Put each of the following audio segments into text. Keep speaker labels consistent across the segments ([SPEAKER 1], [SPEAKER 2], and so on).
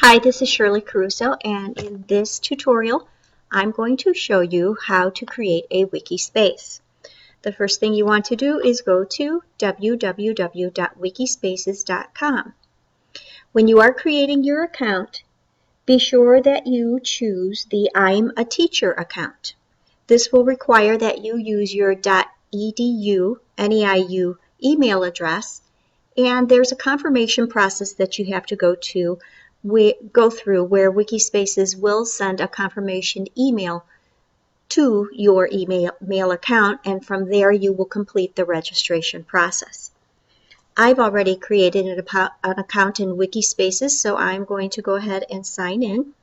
[SPEAKER 1] Hi, this is Shirley Caruso, and in this tutorial I'm going to show you how to create a Wikispace. The first thing you want to do is go to www.wikispaces.com. When you are creating your account, be sure that you choose the I'm a Teacher account. This will require that you use your .edu, NEIU email address, and there's a confirmation process that you have to go through where Wikispaces will send a confirmation email to your email account, and from there you will complete the registration process. I've already created an account in Wikispaces, so I'm going to go ahead and sign in.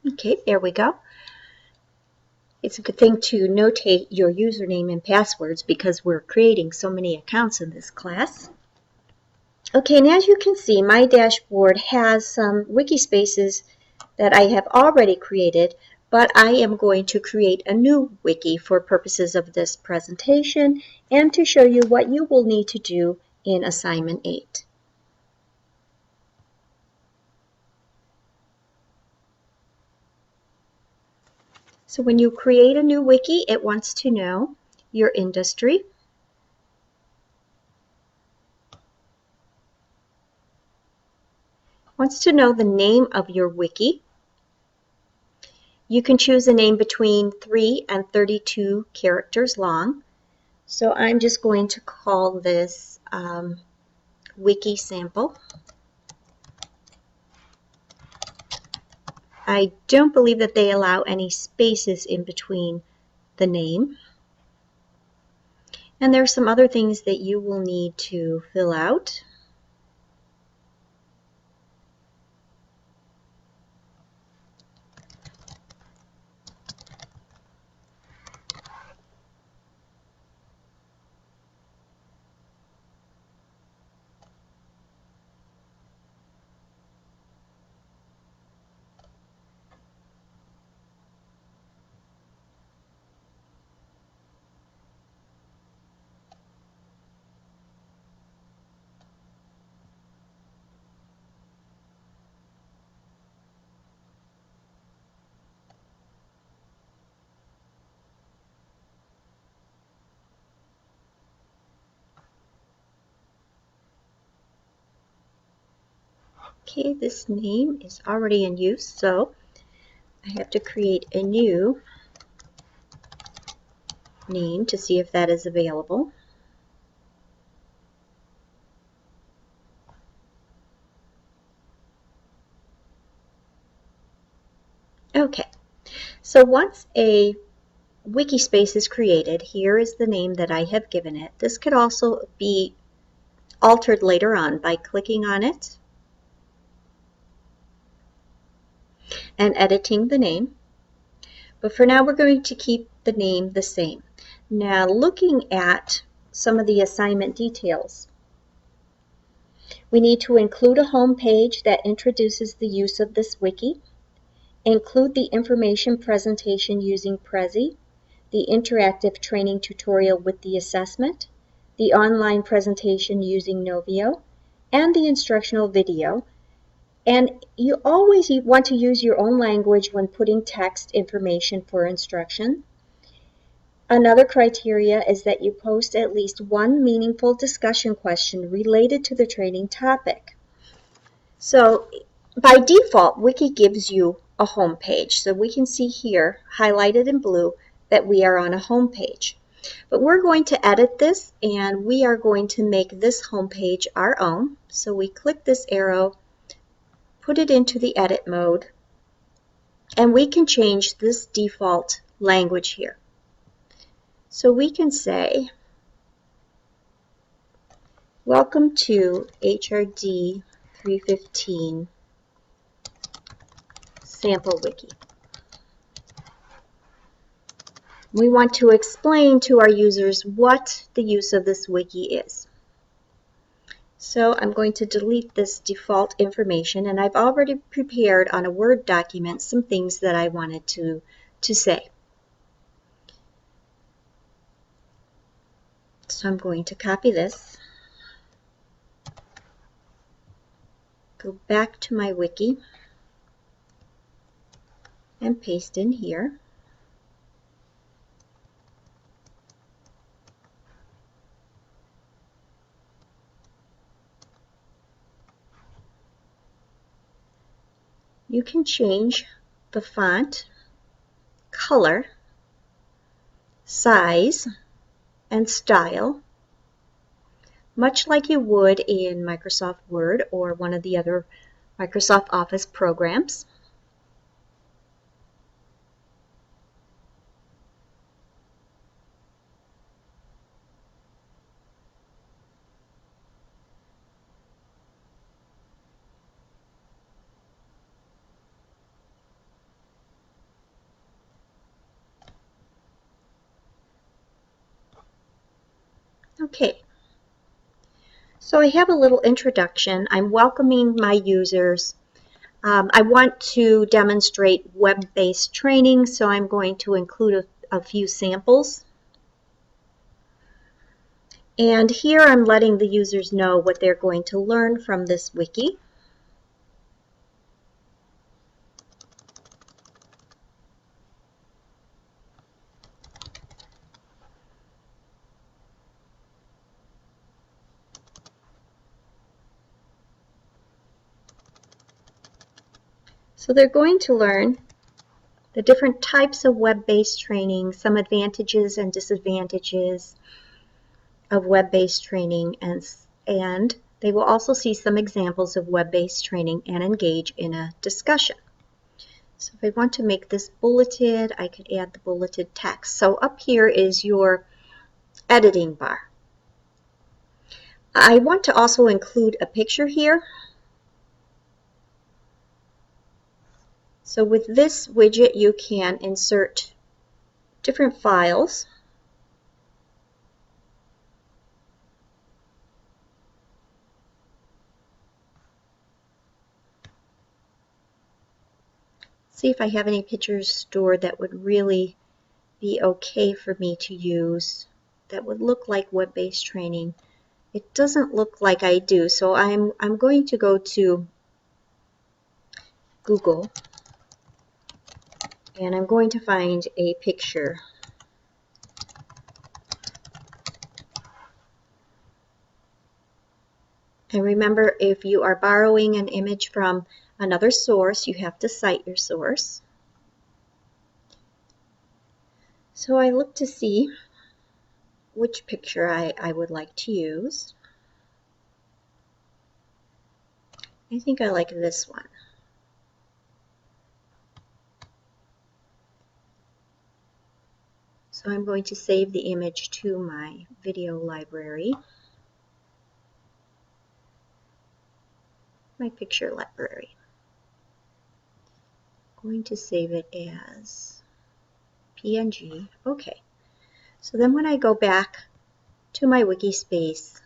[SPEAKER 1] Okay, there we go. It's a good thing to notate your username and passwords because we're creating so many accounts in this class. Okay, and as you can see, my dashboard has some Wikispaces that I have already created, but I am going to create a new wiki for purposes of this presentation and to show you what you will need to do in Assignment 8. So when you create a new wiki, it wants to know your industry, wants to know the name of your wiki. You can choose a name between 3 and 32 characters long. So I'm just going to call this Wiki Sample. I don't believe that they allow any spaces in between the name. And there are some other things that you will need to fill out. Okay, this name is already in use, so I have to create a new name to see if that is available. Okay, so once a Wikispace is created, here is the name that I have given it. This could also be altered later on by clicking on it and editing the name. But for now, we're going to keep the name the same. Now, looking at some of the assignment details, we need to include a home page that introduces the use of this wiki, include the information presentation using Prezi, the interactive training tutorial with the assessment, the online presentation using Novio, and the instructional video. And you always want to use your own language when putting text information for instruction. Another criteria is that you post at least one meaningful discussion question related to the training topic. So by default, Wiki gives you a home page. So we can see here, highlighted in blue, that we are on a home page. But we're going to edit this, and we are going to make this home page our own. So we click this arrow, put it into the edit mode, and we can change this default language here. So we can say, welcome to HRD 315 sample wiki. We want to explain to our users what the use of this wiki is. So I'm going to delete this default information, and I've already prepared on a Word document some things that I wanted to say. So I'm going to copy this, go back to my wiki, and paste in here. You can change the font, color, size, and style, much like you would in Microsoft Word or one of the other Microsoft Office programs. Okay, so I have a little introduction. I'm welcoming my users. I want to demonstrate web-based training, so I'm going to include a few samples. And here I'm letting the users know what they're going to learn from this wiki. So they're going to learn the different types of web-based training, some advantages and disadvantages of web-based training, and they will also see some examples of web-based training and engage in a discussion. So if I want to make this bulleted, I could add the bulleted text. So up here is your editing bar. I want to also include a picture here. So with this widget, you can insert different files. See if I have any pictures stored that would really be okay for me to use, that would look like web-based training. It doesn't look like I do, so I'm going to go to Google, and I'm going to find a picture. And remember, if you are borrowing an image from another source, you have to cite your source. So I look to see which picture I would like to use. I think I like this one. So I'm going to save the image to my video library, my picture library. I'm going to save it as PNG. Okay. So then when I go back to my Wikispace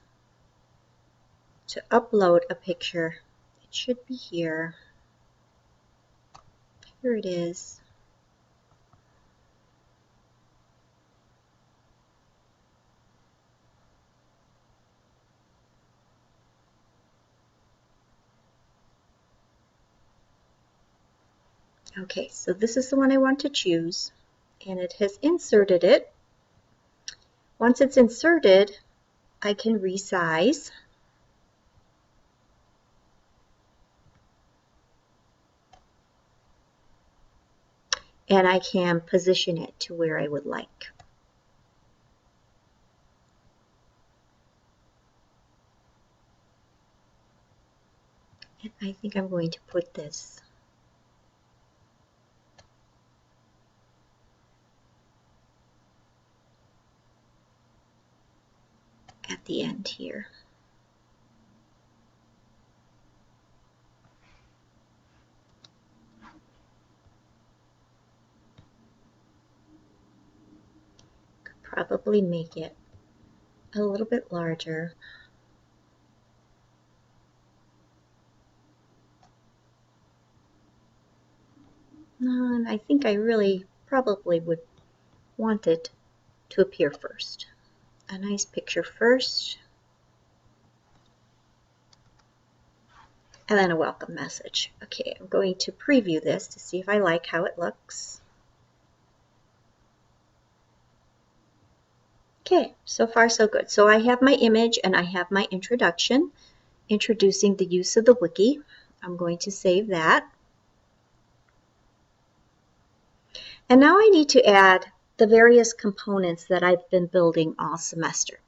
[SPEAKER 1] to upload a picture, it should be here. Here it is. Okay, so this is the one I want to choose, and it has inserted it. Once it's inserted, I can resize. And I can position it to where I would like. And I think I'm going to put this at the end here. probably make it a little bit larger. And I think I really probably would want it to appear first. A nice picture first, and then a welcome message. Okay, I'm going to preview this to see if I like how it looks. Okay, so far so good. So I have my image and I have my introduction, introducing the use of the wiki. I'm going to save that. And now I need to add the various components that I've been building all semester.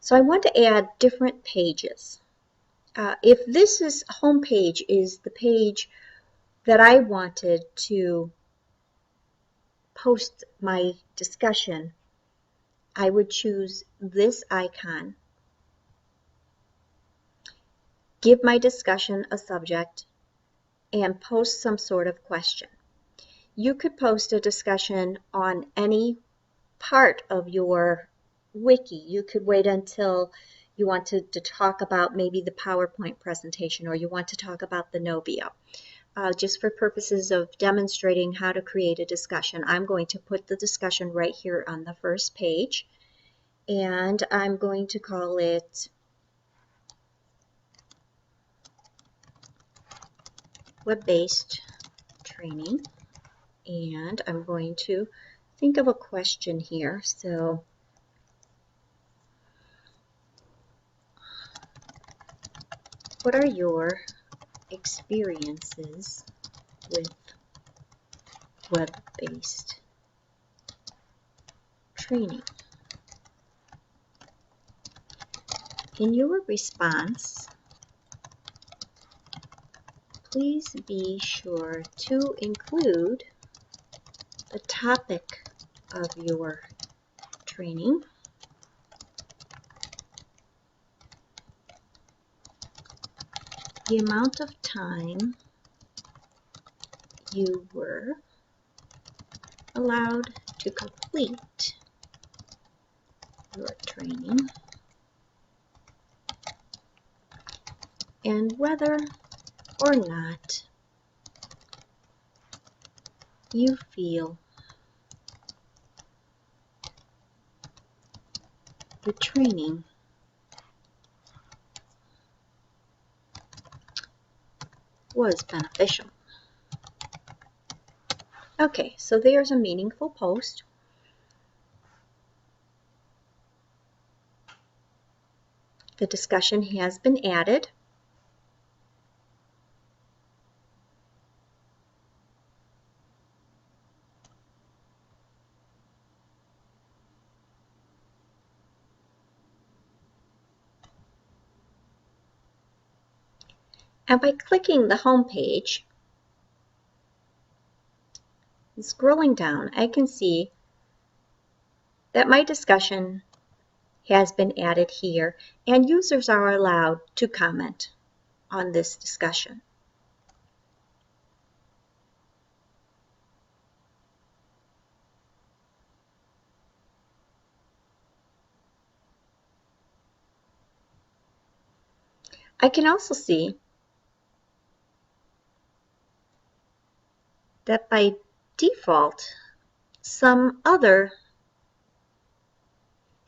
[SPEAKER 1] So I want to add different pages. If this is home page is the page that I wanted to post my discussion, I would choose this icon, give my discussion a subject, and post some sort of question. You could post a discussion on any part of your wiki. You could wait until you wanted to talk about maybe the PowerPoint presentation, or you want to talk about the Novio. Just for purposes of demonstrating how to create a discussion, I'm going to put the discussion right here on the first page, and I'm going to call it Web-Based Training, and I'm going to think of a question here. So what are your experiences with web-based training? In your response, please be sure to include the topic of your training, the amount of time you were allowed to complete your training, and whether or not you feel the training was beneficial. Okay, so there's a meaningful post. The discussion has been added. And by clicking the home page, and scrolling down, I can see that my discussion has been added here, and users are allowed to comment on this discussion. I can also see that by default, some other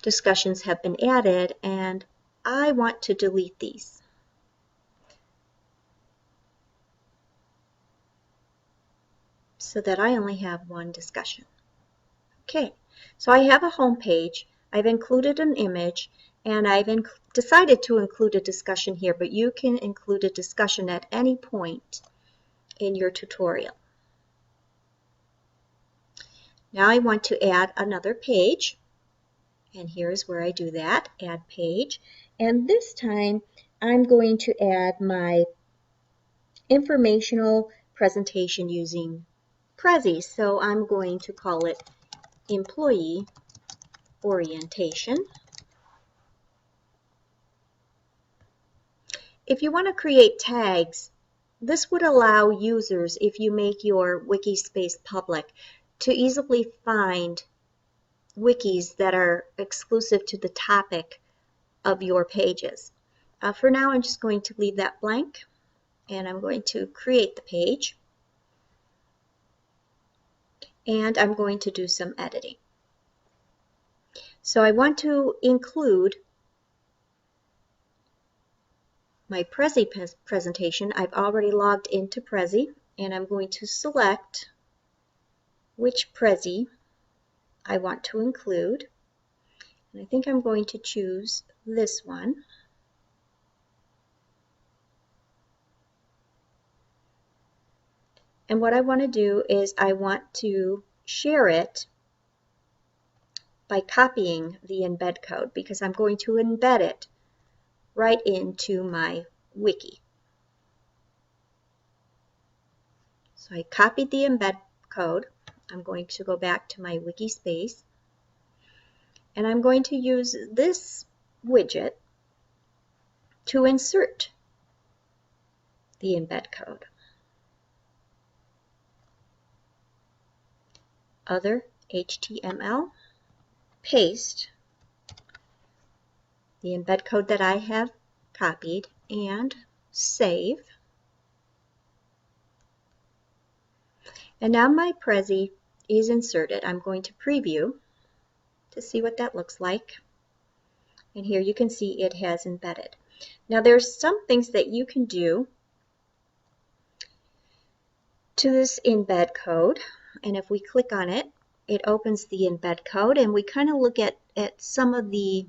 [SPEAKER 1] discussions have been added, and I want to delete these. So that I only have one discussion. Okay, so I have a home page, I've included an image, and I've decided to include a discussion here, but you can include a discussion at any point in your tutorial. Now I want to add another page, and here's where I do that, add page, and this time I'm going to add my informational presentation using Prezi, so I'm going to call it Employee Orientation. If you want to create tags, this would allow users, if you make your Wikispace public, to easily find wikis that are exclusive to the topic of your pages. For now, I'm just going to leave that blank, and I'm going to create the page, and I'm going to do some editing. So I want to include my Prezi presentation. I've already logged into Prezi, and I'm going to select which Prezi I want to include. And I think I'm going to choose this one. And what I want to do is I want to share it by copying the embed code, because I'm going to embed it right into my wiki. So I copied the embed code. I'm going to go back to my Wikispace, and I'm going to use this widget to insert the embed code. Other HTML, paste the embed code that I have copied, and save. And now my Prezi is inserted. I'm going to preview to see what that looks like. And here you can see it has embedded. Now there's some things that you can do to this embed code. And if we click on it, it opens the embed code, and we kind of look at some of the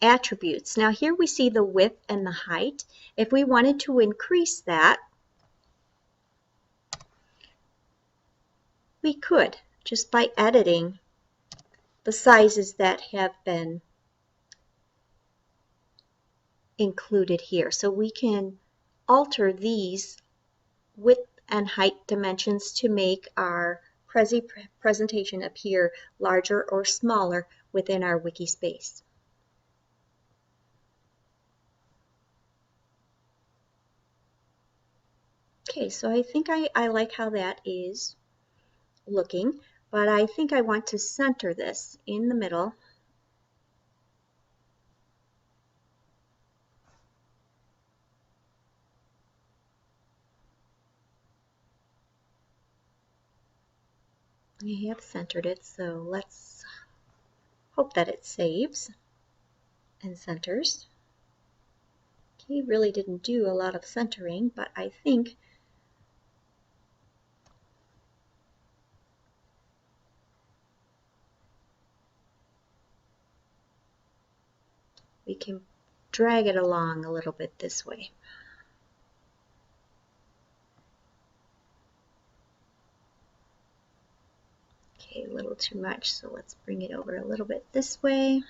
[SPEAKER 1] attributes. Now here we see the width and the height. If we wanted to increase that, we could just by editing the sizes that have been included here. So we can alter these width and height dimensions to make our Prezi presentation appear larger or smaller within our Wikispace. Okay, so I think I like how that is looking, but I think I want to center this in the middle. I have centered it, so let's hope that it saves and centers. Okay, really didn't do a lot of centering, but I think we can drag it along a little bit this way. Okay, a little too much, so let's bring it over a little bit this way.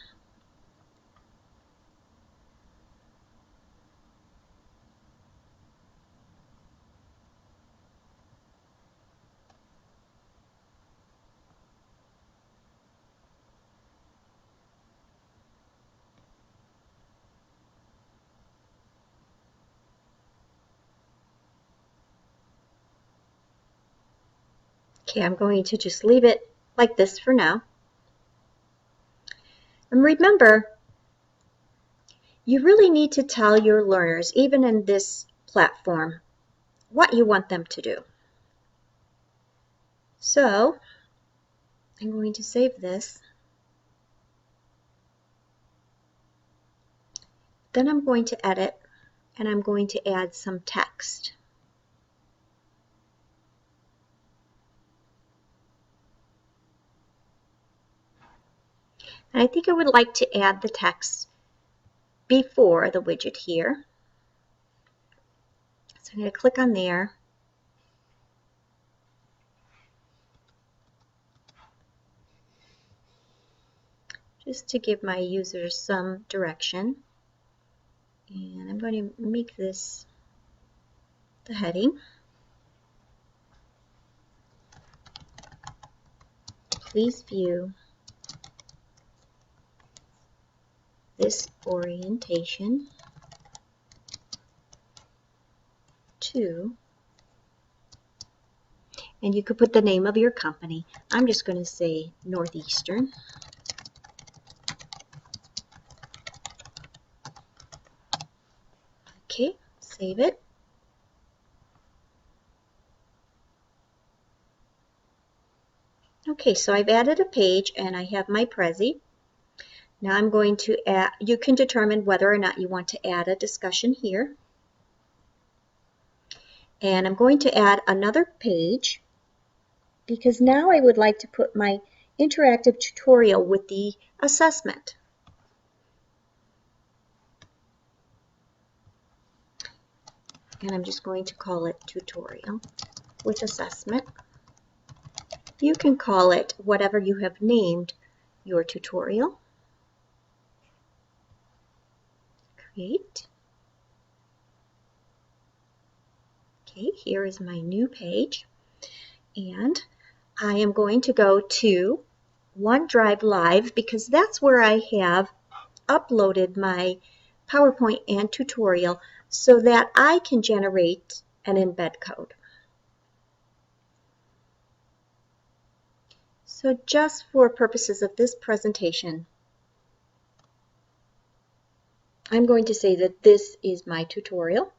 [SPEAKER 1] Okay, I'm going to just leave it like this for now. And remember, you really need to tell your learners, even in this platform, what you want them to do. So I'm going to save this. Then I'm going to edit, and I'm going to add some text. And I think I would like to add the text before the widget here. So I'm going to click on there. Just to give my users some direction. And I'm going to make this the heading. Please view this orientation to, and you could put the name of your company. I'm just going to say Northeastern. Save it. Okay, so I've added a page and I have my Prezi. Now I'm going to add, you can determine whether or not you want to add a discussion here. And I'm going to add another page because now I would like to put my interactive tutorial with the assessment. And I'm just going to call it tutorial with assessment. You can call it whatever you have named your tutorial. Create. Okay, here is my new page. And I am going to go to OneDrive Live because that's where I have uploaded my PowerPoint and tutorial so that I can generate an embed code. So just for purposes of this presentation, I'm going to say that this is my tutorial.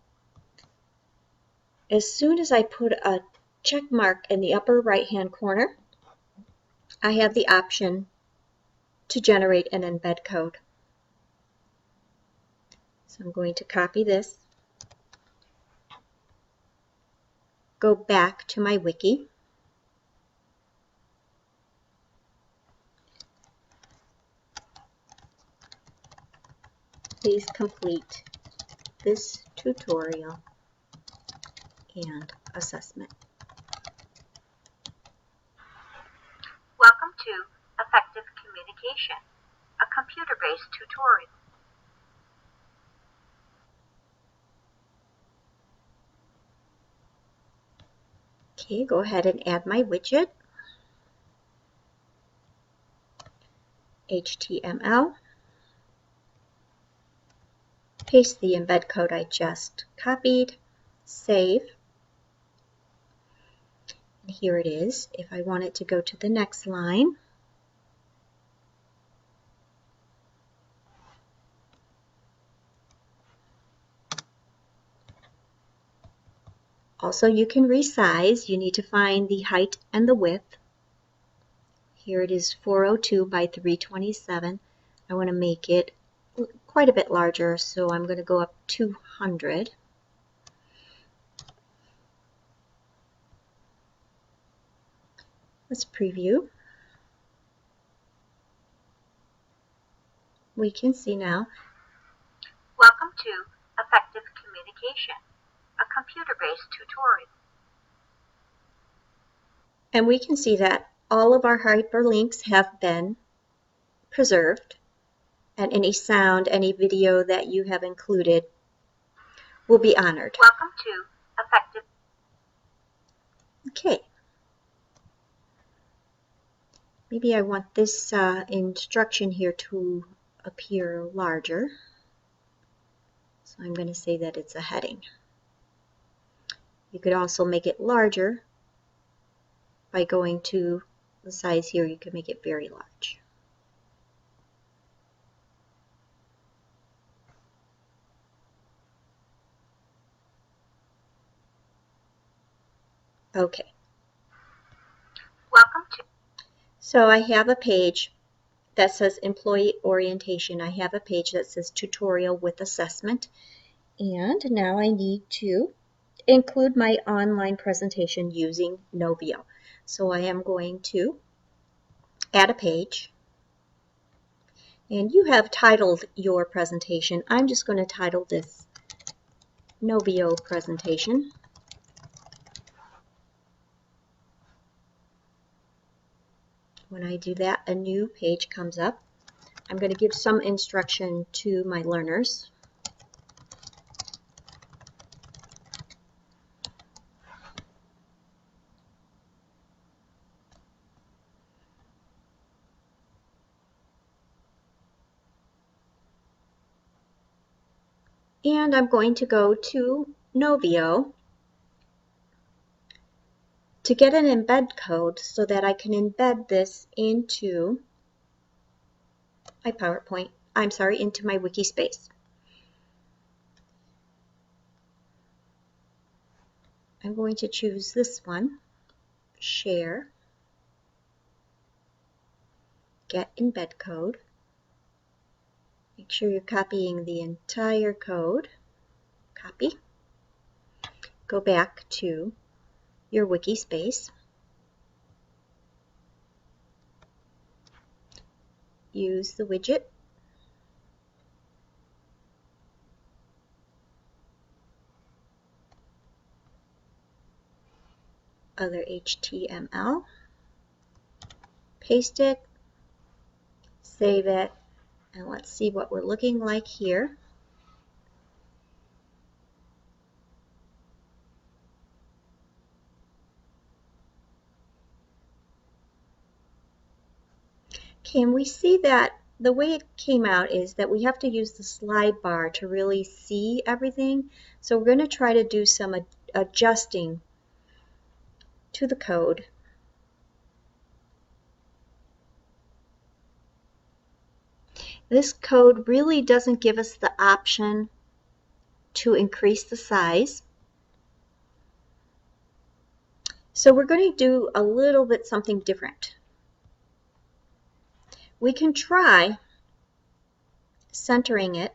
[SPEAKER 1] As soon as I put a check mark in the upper right hand corner, I have the option to generate an embed code. So I'm going to copy this, go back to my wiki, please complete this tutorial and assessment.
[SPEAKER 2] Welcome to Effective Communication, a computer-based tutorial.
[SPEAKER 1] Okay, go ahead and add my widget, HTML, paste the embed code I just copied, save, and here it is. If I want it to go to the next line, also you can resize. You need to find the height and the width. Here it is 402 by 327. I want to make it quite a bit larger, so I'm going to go up 200. Let's preview. We can see now.
[SPEAKER 2] Welcome to Effective Communication, a computer-based tutorial.
[SPEAKER 1] And we can see that all of our hyperlinks have been preserved, and any sound, any video that you have included will be honored.
[SPEAKER 2] Welcome to Effective.
[SPEAKER 1] Okay. Maybe I want this instruction here to appear larger. So I'm going to say that it's a heading. You could also make it larger by going to the size here. You can make it very large. Okay.
[SPEAKER 2] Welcome to.
[SPEAKER 1] So I have a page that says employee orientation. I have a page that says tutorial with assessment. And now I need to include my online presentation using Novio. So I am going to add a page. And you have titled your presentation. I'm just going to title this Novio presentation. When I do that, a new page comes up. I'm going to give some instruction to my learners. And I'm going to go to Novio to get an embed code so that I can embed this into my PowerPoint, into my Wikispace. I'm going to choose this one, Share, Get Embed Code. Make sure you're copying the entire code. Copy. Go back to your Wikispace. Use the widget. Other HTML. Paste it. Save it. And let's see what we're looking like here. Can we see that the way it came out is that we have to use the slide bar to really see everything. So we're going to try to do some adjusting to the code. This code really doesn't give us the option to increase the size. So we're going to do a little bit something different. We can try centering it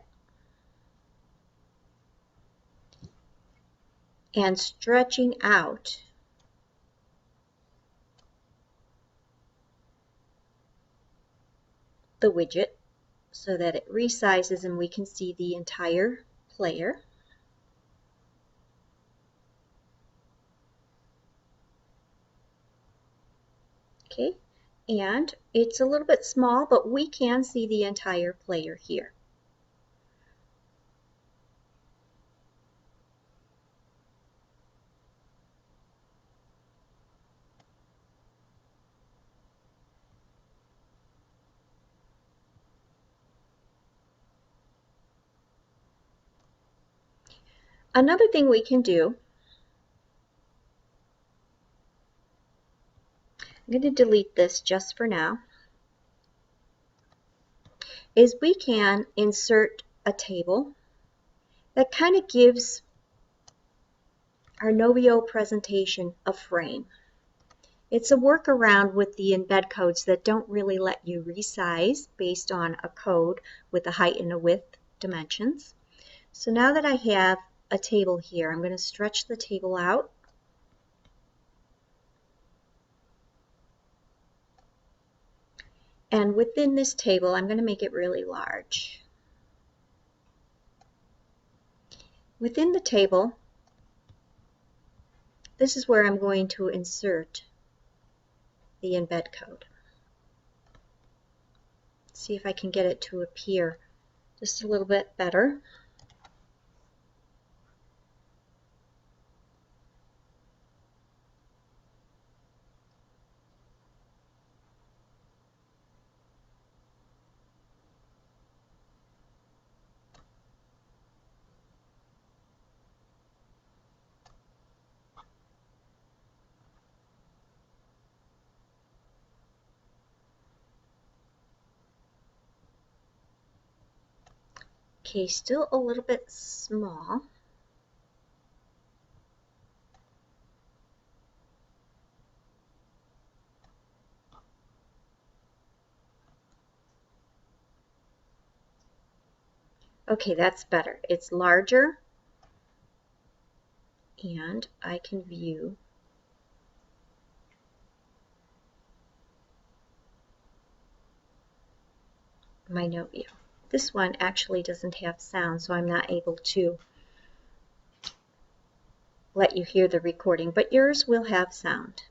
[SPEAKER 1] and stretching out the widget so that it resizes and we can see the entire player. Okay, and it's a little bit small, but we can see the entire player here. Another thing we can do, I'm going to delete this just for now, is we can insert a table that kind of gives our Novio presentation a frame. It's a workaround with the embed codes that don't really let you resize based on a code with a height and a width dimensions. So now that I have a table here, I'm going to stretch the table out. And within this table, I'm going to make it really large. Within the table, this is where I'm going to insert the embed code. See if I can get it to appear just a little bit better. Okay, still a little bit small. Okay, that's better. It's larger, and I can view my note view. This one actually doesn't have sound, so I'm not able to let you hear the recording, but yours will have sound.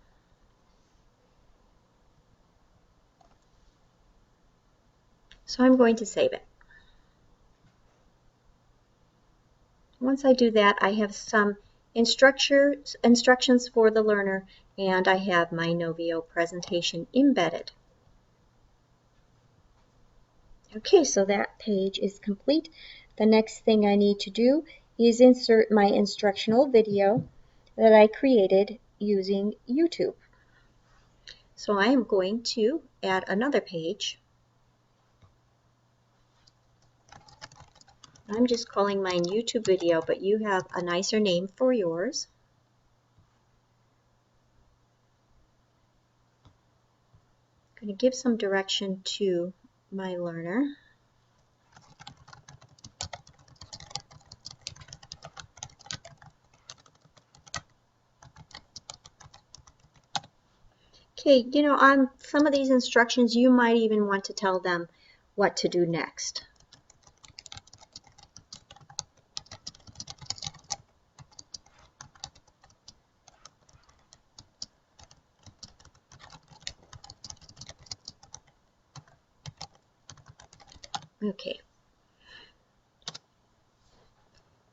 [SPEAKER 1] So I'm going to save it. Once I do that, I have some instructions for the learner, and I have my Novio presentation embedded. Okay, so that page is complete. The next thing I need to do is insert my instructional video that I created using YouTube. So I am going to add another page. I'm just calling mine YouTube video, but you have a nicer name for yours. I'm going to give some direction to my learner. Okay, you know, on some of these instructions, you might even want to tell them what to do next. Okay.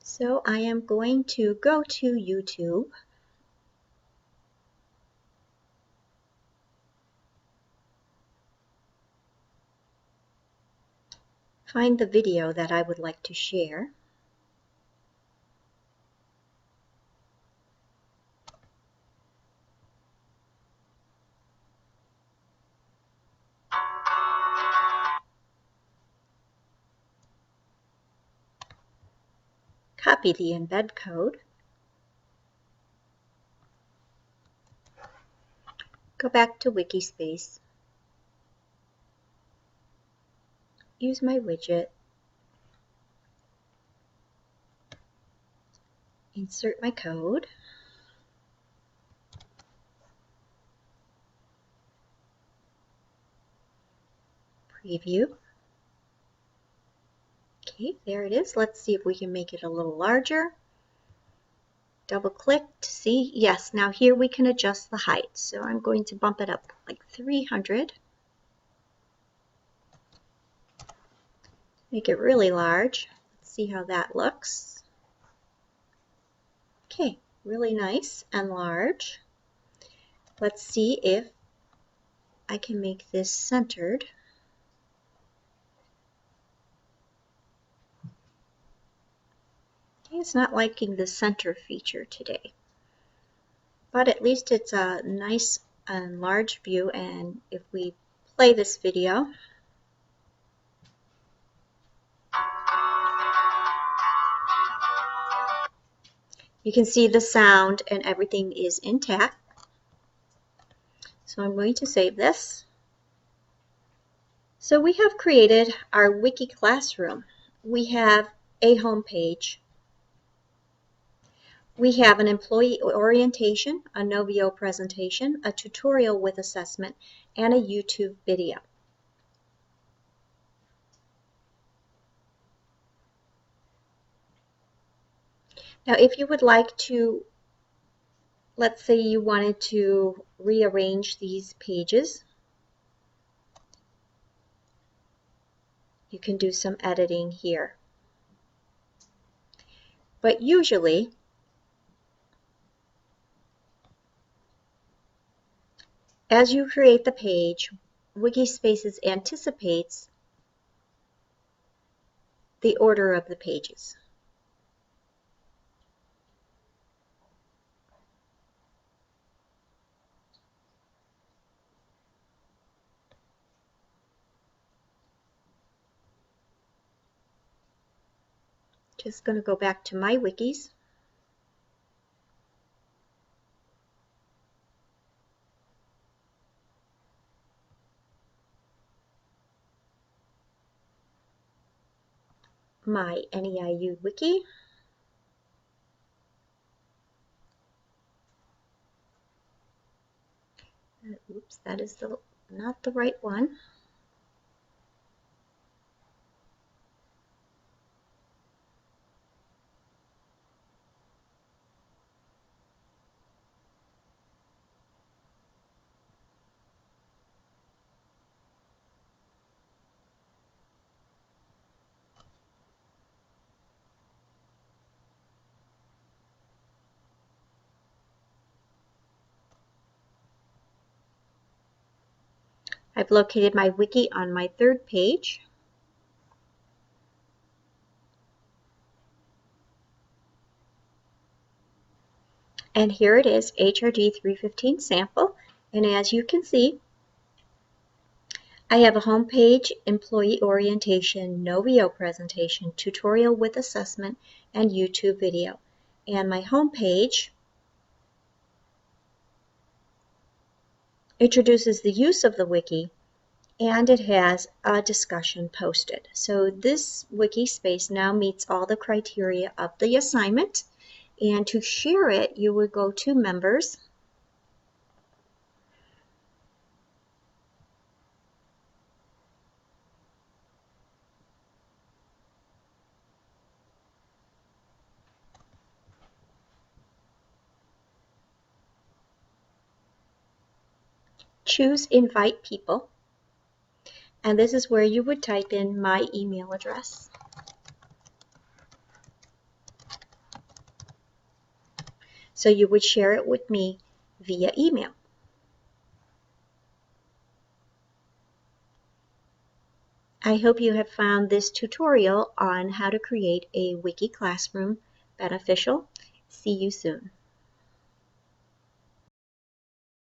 [SPEAKER 1] So I am going to go to YouTube. Find the video that I would like to share. Copy the embed code. Go back to Wikispace. Use my widget. Insert my code. Preview. Okay, there it is. Let's see if we can make it a little larger. Double click to see. Yes, now here we can adjust the height. So I'm going to bump it up like 300. Make it really large. Let's see how that looks. Okay, really nice and large. Let's see if I can make this centered. Okay, it's not liking the center feature today, but at least it's a nice and large view. And if we play this video, you can see the sound and everything is intact. So I'm going to save this. So we have created our Wiki Classroom. We have a home page. We have an employee orientation, a Novio presentation, a tutorial with assessment, and a YouTube video. Now, if you would like to, let's say you wanted to rearrange these pages, you can do some editing here. But usually, as you create the page, Wikispaces anticipates the order of the pages. Just going to go back to my wikis. My NEIU wiki. Oops, that is not the right one. I've located my wiki on my third page. And here it is, HRD 315 sample. And as you can see, I have a home page, employee orientation, Novio presentation, tutorial with assessment, and YouTube video. And my home page introduces the use of the wiki and it has a discussion posted. So this Wikispace now meets all the criteria of the assignment. And to share it, you would go to Members, choose Invite People, and this is where you would type in my email address. So you would share it with me via email. I hope you have found this tutorial on how to create a Wiki Classroom beneficial. See you soon.